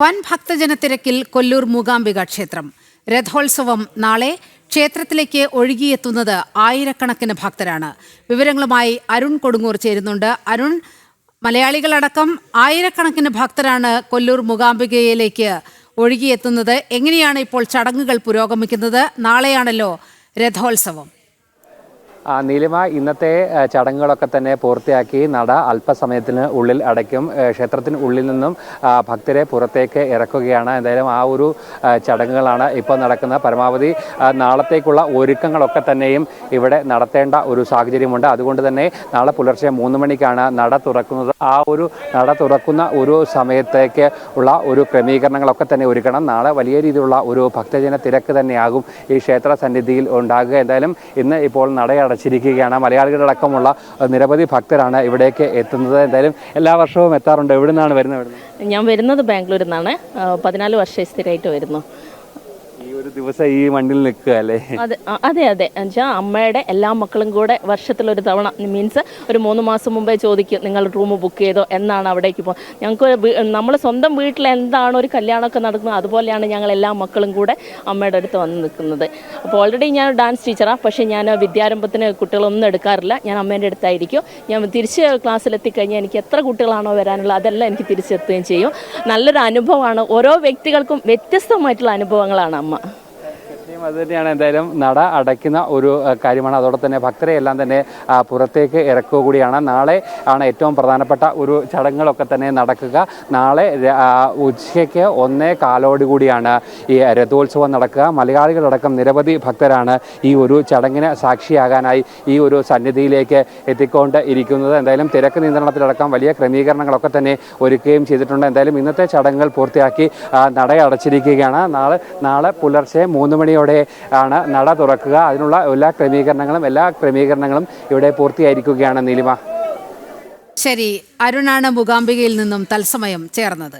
വൻ ഭക്തജനത്തിരക്കിൽ കൊല്ലൂർ മൂകാംബിക ക്ഷേത്രം. രഥോത്സവം നാളെ. ക്ഷേത്രത്തിലേക്ക് ഒഴുകിയെത്തുന്നത് ആയിരക്കണക്കിന് ഭക്തരാണ്. വിവരങ്ങളുമായി അരുൺ കൊടുങ്ങൂർ ചേരുന്നുണ്ട്. അരുൺ, മലയാളികളടക്കം ആയിരക്കണക്കിന് ഭക്തരാണ് കൊല്ലൂർ മൂകാംബികയിലേക്ക് ഒഴുകിയെത്തുന്നത്. എങ്ങനെയാണ് ഇപ്പോൾ ചടങ്ങുകൾ പുരോഗമിക്കുന്നത്? നാളെയാണല്ലോ രഥോത്സവം. നീലിമ, ഇന്നത്തെ ചടങ്ങുകളൊക്കെ തന്നെ പൂർത്തിയാക്കി നട അല്പസമയത്തിന് ഉള്ളിൽ അടയ്ക്കും. ക്ഷേത്രത്തിന് ഉള്ളിൽ നിന്നും ഭക്തരെ പുറത്തേക്ക് ഇറക്കുകയാണ്. എന്തായാലും ആ ഒരു ചടങ്ങുകളാണ് ഇപ്പോൾ നടക്കുന്നത്. പരമാവധി നാളത്തേക്കുള്ള ഒരുക്കങ്ങളൊക്കെ തന്നെയും ഇവിടെ നടത്തേണ്ട ഒരു സാഹചര്യമുണ്ട്. അതുകൊണ്ട് തന്നെ നാളെ പുലർച്ചെ 3 മണിക്കാണ് നട തുറക്കുന്നത്. ആ ഒരു നട തുറക്കുന്ന ഒരു സമയത്തേക്ക് ഉള്ള ഒരു ക്രമീകരണങ്ങളൊക്കെ തന്നെ ഒരുക്കണം. നാളെ വലിയ രീതിയിലുള്ള ഒരു ഭക്തജന തിരക്ക് തന്നെയാകും ഈ ക്ഷേത്ര സന്നിധിയിൽ ഉണ്ടാകുക. എന്തായാലും ഇന്ന് ഇപ്പോൾ അടച്ചിരിക്കുകയാണ്. മലയാളികളടക്കമുള്ള നിരവധി ഭക്തരാണ് ഇവിടേക്ക് എത്തുന്നത്. എന്തായാലും എല്ലാ വർഷവും എത്താറുണ്ട്. എവിടെ നിന്നാണ് വരുന്നത്? ഞാൻ വരുന്നത് ബാംഗ്ലൂരിൽ നിന്നാണ്. 14 വർഷം സ്ഥിരമായിട്ട് വരുന്നു. ഒരു ദിവസം ഈ മണ്ണിൽ നിൽക്കുക അല്ലേ? അതെ എന്നുവെച്ചാൽ അമ്മയുടെ എല്ലാ മക്കളും കൂടെ വർഷത്തിലൊരു തവണ, മീൻസ് ഒരു 3 മാസം മുമ്പേ ചോദിക്കും നിങ്ങൾ റൂം ബുക്ക് ചെയ്തോ, എന്നാണ് അവിടേക്ക് പോകും. ഞങ്ങൾക്ക് നമ്മൾ സ്വന്തം വീട്ടിൽ എന്താണ് ഒരു കല്യാണമൊക്കെ നടക്കുന്നത് അതുപോലെയാണ് ഞങ്ങൾ എല്ലാ മക്കളും കൂടെ അമ്മയുടെ അടുത്ത് വന്ന് നിൽക്കുന്നത്. അപ്പോൾ ഓൾറെഡി ഞാൻ ഡാൻസ് ടീച്ചറാണ്. പക്ഷേ ഞാൻ വിദ്യാരംഭത്തിന് കുട്ടികളൊന്നും എടുക്കാറില്ല. ഞാൻ അമ്മേൻ്റെ അടുത്തായിരിക്കും. ഞാൻ തിരിച്ച് ക്ലാസ്സിലെത്തിക്കഴിഞ്ഞാൽ എനിക്ക് എത്ര കുട്ടികളാണോ വരാനുള്ളത് അതെല്ലാം എനിക്ക് തിരിച്ചെത്തുകയും ചെയ്യും. നല്ലൊരു അനുഭവമാണ്. ഓരോ വ്യക്തികൾക്കും വ്യത്യസ്തമായിട്ടുള്ള അനുഭവങ്ങളാണ് അമ്മ. അത് തന്നെയാണ്. എന്തായാലും നട അടയ്ക്കുന്ന ഒരു കാര്യമാണ്. അതോടൊപ്പം തന്നെ ഭക്തരെ എല്ലാം തന്നെ പുറത്തേക്ക് ഇറക്കുക കൂടിയാണ്. നാളെ ആണ് ഏറ്റവും പ്രധാനപ്പെട്ട ഒരു ചടങ്ങുകളൊക്കെ തന്നെ നടക്കുക. നാളെ ഉച്ചയ്ക്ക് 1:15 കൂടിയാണ് ഈ രഥോത്സവം നടക്കുക. മലയാളികളടക്കം നിരവധി ഭക്തരാണ് ഈ ഒരു ചടങ്ങിന് സാക്ഷിയാകാനായി ഈ ഒരു സന്നിധിയിലേക്ക് എത്തിക്കൊണ്ട് ഇരിക്കുന്നത്. എന്തായാലും തിരക്ക് നിയന്ത്രണത്തിലടക്കം വലിയ ക്രമീകരണങ്ങളൊക്കെ തന്നെ ഒരുക്കുകയും ചെയ്തിട്ടുണ്ട്. എന്തായാലും ഇന്നത്തെ ചടങ്ങുകൾ പൂർത്തിയാക്കി നട അടച്ചിരിക്കുകയാണ്. നാളെ പുലർച്ചെ 3 മണിയോടെ ആണ് നട തുറക്കുക. അതിനുള്ള എല്ലാ ക്രമീകരണങ്ങളും ഇവിടെ പൂർത്തിയായിരിക്കുകയാണ്. നീലിമ, ശരി. അരുണാണ് മൂകാംബികയിൽ നിന്നും തത്സമയം ചേർന്നത്.